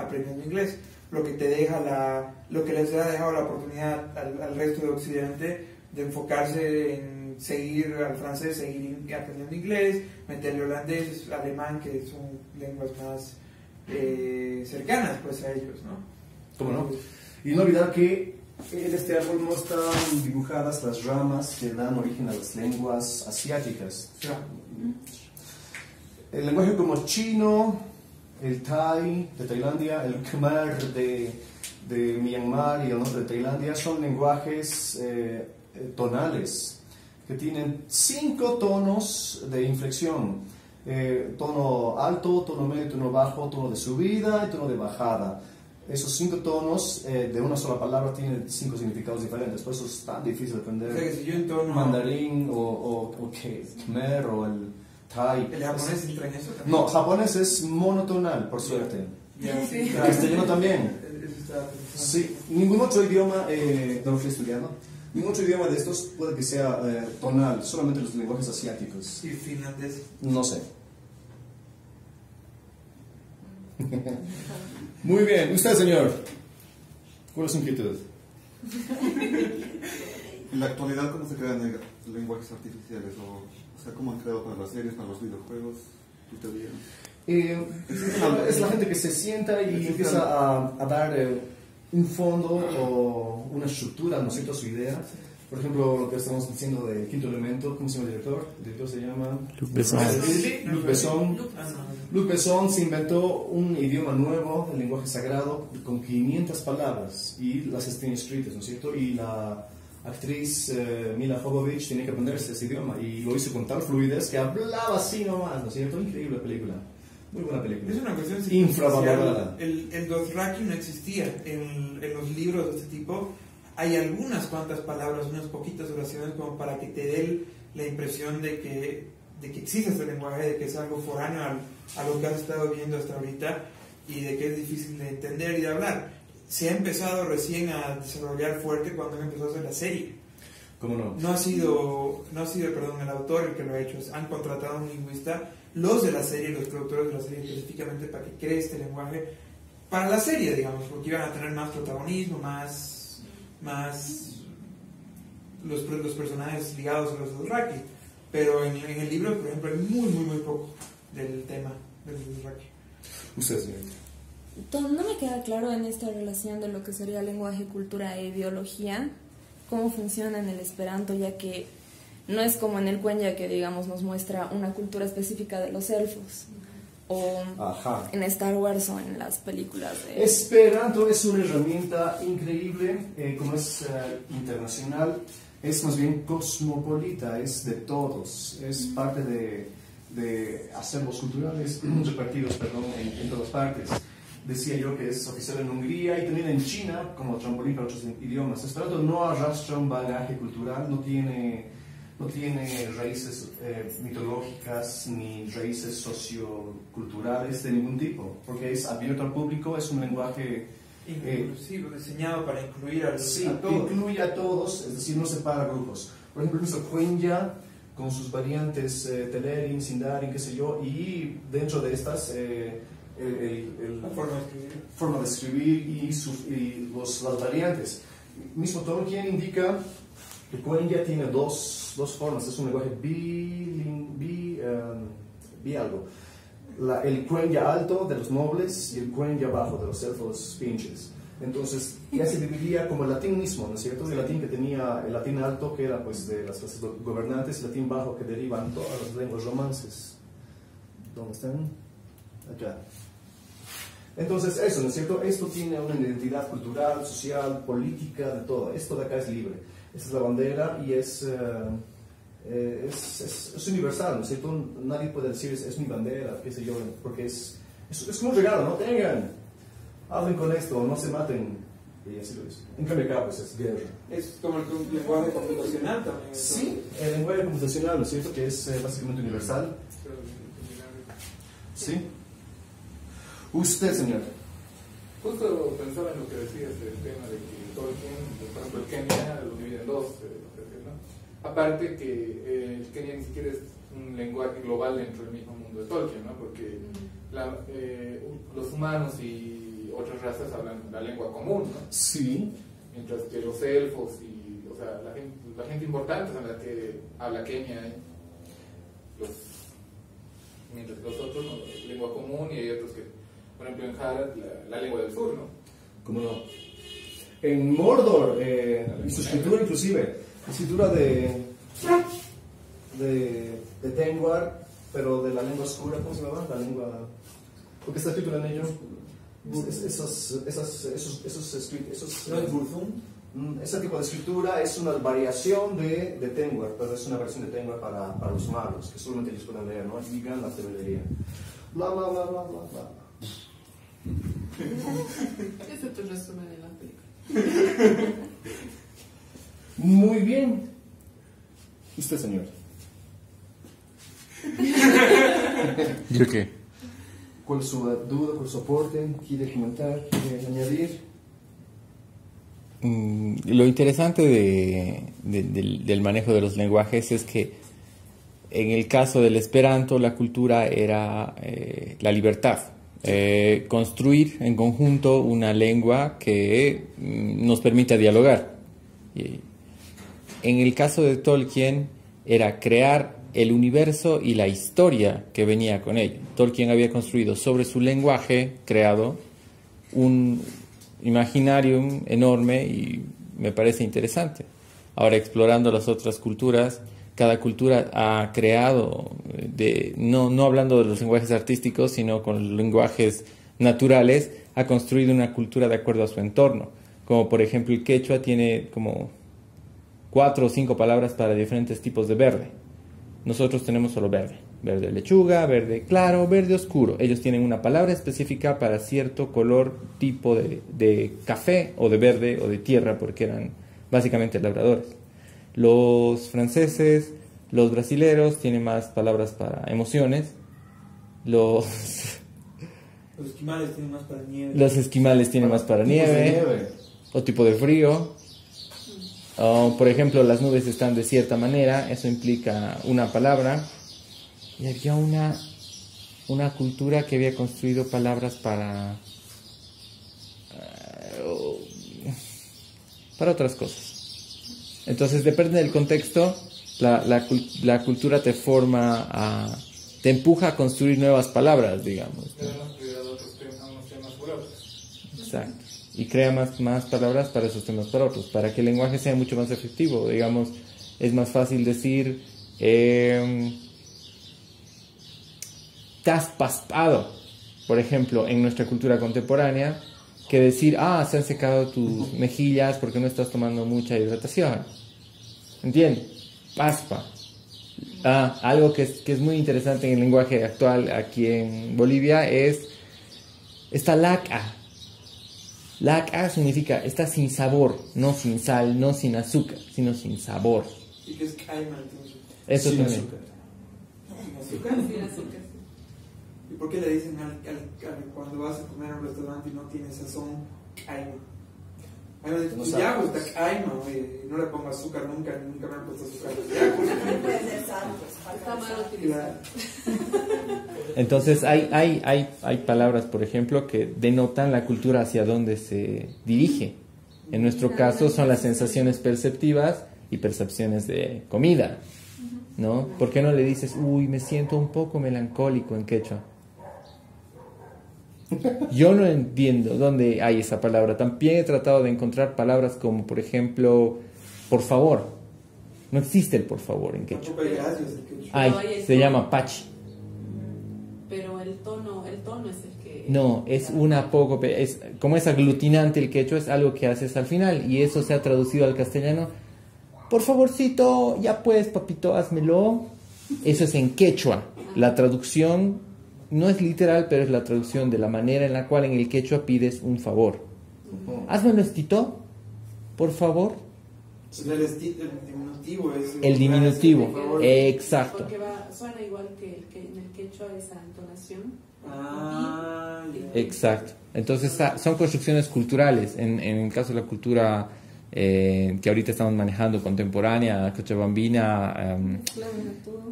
aprendiendo inglés, lo que lo que les ha dejado la oportunidad al resto de Occidente de enfocarse en seguir al francés, seguir aprendiendo inglés, meterle holandés, alemán, que son lenguas más cercanas pues a ellos, ¿no? ¿Cómo no? Y no olvidar que en este árbol no están dibujadas las ramas que dan origen a las lenguas asiáticas. Sí. El lenguaje como chino, el thai de Tailandia, el khmer de Myanmar y el norte de Tailandia son lenguajes tonales que tienen 5 tonos de inflexión: tono alto, tono medio, tono bajo, tono de subida y tono de bajada. Esos 5 tonos de una sola palabra tienen 5 significados diferentes, por eso es tan difícil aprender. O sea, que si yo entono mandarín o khmer o el thai. ¿El japonés entra en eso también? No, japonés es monotonal, por suerte. Ya, sí. Castellano también. Eso estaba pensando. Sí, ningún otro idioma, no lo estoy estudiando, ningún otro idioma de estos puede que sea tonal, solamente los lenguajes asiáticos. ¿Y finlandés? No sé. Muy bien, usted, señor, ¿cuál es su inquietud? En la actualidad, ¿cómo se crean lenguajes artificiales? O sea, ¿cómo han creado para las series, para los videojuegos? ¿Tu teoría? Es la gente que se sienta y empieza a dar un fondo o una estructura, ¿no es cierto?, a su idea. Por ejemplo, lo que estamos diciendo del Quinto Elemento, ¿cómo se llama el director? El director se llama Luc Besson. Luc Besson. Luc Besson se inventó un idioma nuevo, el lenguaje sagrado, con 500 palabras y las tiene escritas, ¿no es cierto? Y la actriz Mila Jovovich tiene que aprenderse ese idioma y lo hizo con tal fluidez que hablaba así nomás, ¿no es cierto? Increíble película. Muy buena película. Es una cuestión infravalorada. El Dothraki no existía en los libros de este tipo. Hay algunas cuantas palabras, unas poquitas oraciones como para que te dé la impresión de que existe este lenguaje, de que es algo foráneo a lo que has estado viendo hasta ahorita y de que es difícil de entender y de hablar. Se ha empezado recién a desarrollar fuerte cuando han empezado a hacer la serie. ¿Cómo no? No ha sido, perdón, el autor el que lo ha hecho. Han contratado a un lingüista, los de la serie, los productores de la serie, específicamente para que cree este lenguaje para la serie, digamos, porque iban a tener más protagonismo, más los personajes ligados a los Dothraki. Pero en el libro, por ejemplo, hay muy poco del tema de los Dothraki. Usted, señor. No me queda claro en esta relación de lo que sería lenguaje, cultura e ideología, cómo funciona en el Esperanto, ya que no es como en el Quenya, que digamos nos muestra una cultura específica de los elfos, o Ajá. en Star Wars o en las películas de... Esperanto es una herramienta increíble, como es internacional, es más bien cosmopolita, es de todos, es parte de acervos culturales repartidos, en todas partes. Decía yo que es oficial en Hungría y también en China como trampolín para otros idiomas. Esperanto no arrastra un bagaje cultural, no tiene raíces mitológicas ni raíces socioculturales de ningún tipo, porque es abierto al público, es un lenguaje inclusivo, diseñado para incluir a todos. Incluye a todos, es decir, no separa grupos. Por ejemplo, el Quenya con sus variantes Telerin, Sindarin, qué sé yo, y dentro de estas la forma de escribir y las variantes. Mismo Tolkien indica que Quenya tiene dos formas, es un lenguaje bi algo. El Quenya alto de los nobles y el Quenya bajo de los elfos pinches. Entonces ya se dividía como el latín mismo, ¿no es cierto? El latín que tenía, el latín alto que era pues de las clases gobernantes, el latín bajo que derivan todas las lenguas romances. ¿Dónde están? Acá. Entonces eso, ¿no es cierto? Esto tiene una identidad cultural, social, política, de todo. Esto de acá es libre. Esta es la bandera y es universal, ¿no es cierto? Nadie puede decir es mi bandera, qué sé yo, porque es como un regalo, ¿no? Tengan, hablen con esto, no se maten. Y así lo es. En cambio acá pues es guerra. Es como el lenguaje computacional también. Sí, el lenguaje computacional, ¿no es cierto? Que es básicamente universal. Sí. Usted, señor. Justo pensaba en lo que decías del tema de que Tolkien, por ejemplo, el Kenia lo divide en dos, ¿no? Aparte que el Kenia ni siquiera es un lenguaje global dentro del mismo mundo de Tolkien, ¿no? Porque los humanos otras razas hablan la lengua común, ¿no? Sí. Mientras que los elfos y, o sea, la gente importante son la que habla quenya, mientras que los otros, ¿no? Lengua común, y hay otros que, por ejemplo, en Harad, la lengua del sur, ¿no? ¿Cómo no? En Mordor, y su escritura inclusive, la escritura de Tengwar, pero de la lengua oscura, ¿cómo se llama? La lengua... ¿Por qué está escrito en ello? Esos ¿No es Burzum? ese tipo de escritura es una variación de Tengwar, pero es una versión de Tengwar para los magos, que solamente ellos pueden leer, ¿no? Y gran la sabiduría. Bla, bla, bla, bla, bla, bla. Ese es tu resumen de la película. Muy bien. Usted, señor. ¿Yo qué? ¿Cuál es su duda, cuál es su aporte? ¿Quiere comentar? ¿Quiere añadir? Lo interesante del manejo de los lenguajes es que en el caso del Esperanto la cultura era la libertad, construir en conjunto una lengua que nos permita dialogar. En el caso de Tolkien era crear el universo y la historia que venía con ello. Tolkien había construido sobre su lenguaje, creado un imaginarium enorme y me parece interesante. Ahora, explorando las otras culturas, cada cultura ha creado, no hablando de los lenguajes artísticos, sino con los lenguajes naturales, ha construido una cultura de acuerdo a su entorno. Como por ejemplo el quechua tiene como 4 o 5 palabras para diferentes tipos de verde. Nosotros tenemos solo verde. Verde lechuga, verde claro, verde oscuro. Ellos tienen una palabra específica para cierto color, tipo de café o de verde o de tierra, porque eran básicamente labradores. Los franceses, los brasileros tienen más palabras para emociones. Los esquimales tienen más para nieve. Los esquimales tienen más para nieve o tipo de frío. Por ejemplo, las nubes están de cierta manera, eso implica una palabra. Y había una cultura que había construido palabras para otras cosas. Entonces, depende del contexto, la cultura te forma, te empuja a construir nuevas palabras, digamos, ¿no? Exacto. Y crea más palabras para esos temas para otros, para que el lenguaje sea mucho más efectivo. Digamos, es más fácil decir, te has paspado, por ejemplo, en nuestra cultura contemporánea, que decir, se han secado tus mejillas porque no estás tomando mucha hidratación. ¿Entiendes? Paspa. Algo que es muy interesante en el lenguaje actual aquí en Bolivia es esta laca. Laca significa está sin sabor, no sin sal, no sin azúcar, sino sin sabor. ¿Y qué es caima entonces? Eso sin también. azúcar. ¿Sin azúcar? Sin azúcar. ¿Y por qué le dicen cuando vas a comer a un restaurante y no tiene sazón, caima? A mí me dicen, No ya sabes. gusta caima, oye, no le pongo azúcar nunca me han puesto azúcar. No puede ser sal, pues, Está mal Claro. utilizado. Entonces hay palabras, por ejemplo, que denotan la cultura hacia dónde se dirige. En nuestro caso son las sensaciones perceptivas y percepciones de comida, ¿no? ¿Por qué no le dices, uy, me siento un poco melancólico en quechua? Yo no entiendo dónde hay esa palabra. También he tratado de encontrar palabras como, por ejemplo, por favor. No existe el por favor en quechua. Tampoco hay gracias el quechua. Ay, se llama pachi. Pero el tono es el que... No, es una poco... como es aglutinante el quechua, es algo que haces al final. Y eso se ha traducido al castellano. Por favorcito, ya pues, papito, házmelo. Eso es en quechua. La traducción no es literal, pero es la traducción de la manera en la cual en el quechua pides un favor. Házmelo, estito, por favor. El diminutivo es... El diminutivo, por favor. exacto. Porque suena igual que en el quechua esa entonación. Ah, ya. Exacto. Entonces son construcciones culturales. En el caso de la cultura que ahorita estamos manejando, contemporánea, cochabambina,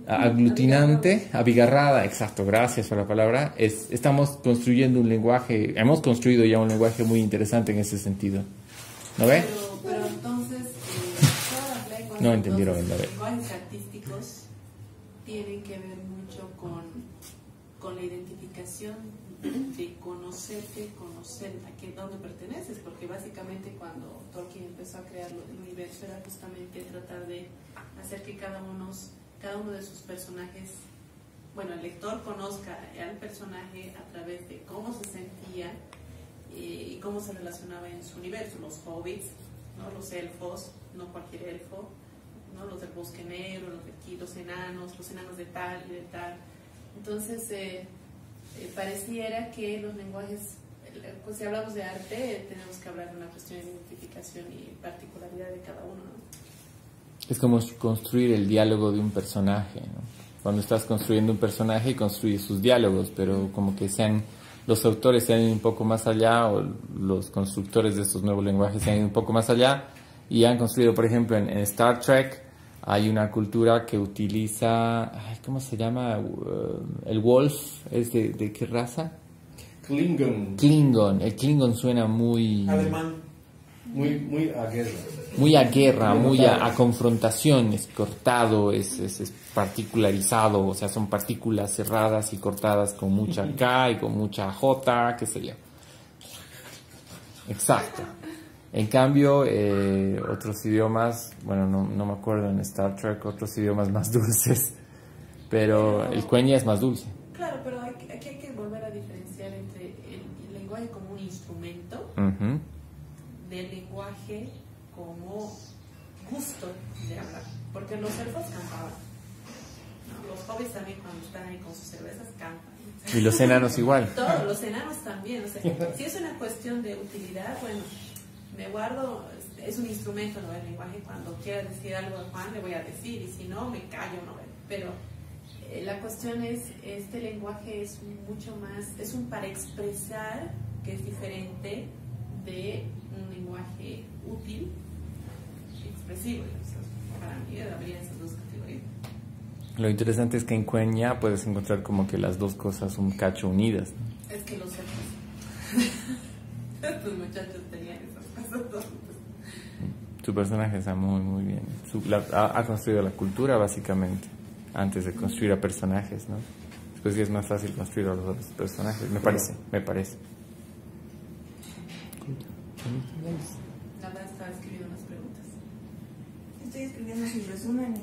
aglutinante, abigarrada, exacto, gracias por la palabra. Estamos construyendo un lenguaje, hemos construido ya un lenguaje muy interesante en ese sentido. ¿No ve? Pero entonces, todas las lenguas, No entendieron entonces, el los lenguajes artísticos tienen que ver mucho con la identificación de conocerte, conocer a qué, dónde perteneces, porque básicamente cuando Tolkien empezó a crear el universo era justamente tratar de hacer que cada uno de sus personajes, bueno, el lector conozca al personaje a través de cómo se sentía y cómo se relacionaba en su universo. Los hobbits, ¿no? Los elfos, no cualquier elfo, ¿no? Los del bosque negro, los enanos de tal y de tal. Entonces, pareciera que los lenguajes, pues si hablamos de arte, tenemos que hablar de una cuestión de identificación y particularidad de cada uno, ¿no? Es como construir el diálogo de un personaje, ¿no? Cuando estás construyendo un personaje, construyes sus diálogos, pero como que los autores se han ido un poco más allá, o los constructores de estos nuevos lenguajes se han ido un poco más allá, y han construido, por ejemplo, en Star Trek, hay una cultura que utiliza, ¿cómo se llama? El Wolf, ¿es de qué raza? Klingon. Klingon. El Klingon suena muy... Alemán. Muy a guerra. Muy a guerra, muy a confrontación, es cortado, es particularizado, o sea, son partículas cerradas y cortadas con mucha K y con mucha J, qué sé yo. Exacto. En cambio, otros idiomas, bueno, no me acuerdo en Star Trek, otros idiomas más dulces, pero el quenya es más dulce. Claro, pero aquí hay que volver a diferenciar entre el lenguaje como un instrumento del lenguaje como gusto de hablar, porque los elfos cantaban, ¿no? Los hobbits también cuando están ahí con sus cervezas cantan. Y los enanos igual. Todos los enanos también, o sea, si es una cuestión de utilidad, bueno, me guardo, es un instrumento, ¿no? El lenguaje, cuando quiera decir algo a Juan le voy a decir, y si no, me callo, ¿no? Pero la cuestión es, este lenguaje es mucho más, es un para expresar que es diferente de un lenguaje útil, expresivo. Entonces, para mí habría esas dos categorías. Lo interesante es que en quenya puedes encontrar como que las dos cosas un cacho unidas, ¿no? Es que los elfos, estos muchachos tenían esas cosas dos. Tu personaje está muy, muy bien. Ha construido la cultura, básicamente, antes de construir a personajes, ¿no? Después sí es más fácil construir a los otros personajes, me parece. Nada, estaba escribiendo unas preguntas. Estoy escribiendo sus resúmenes.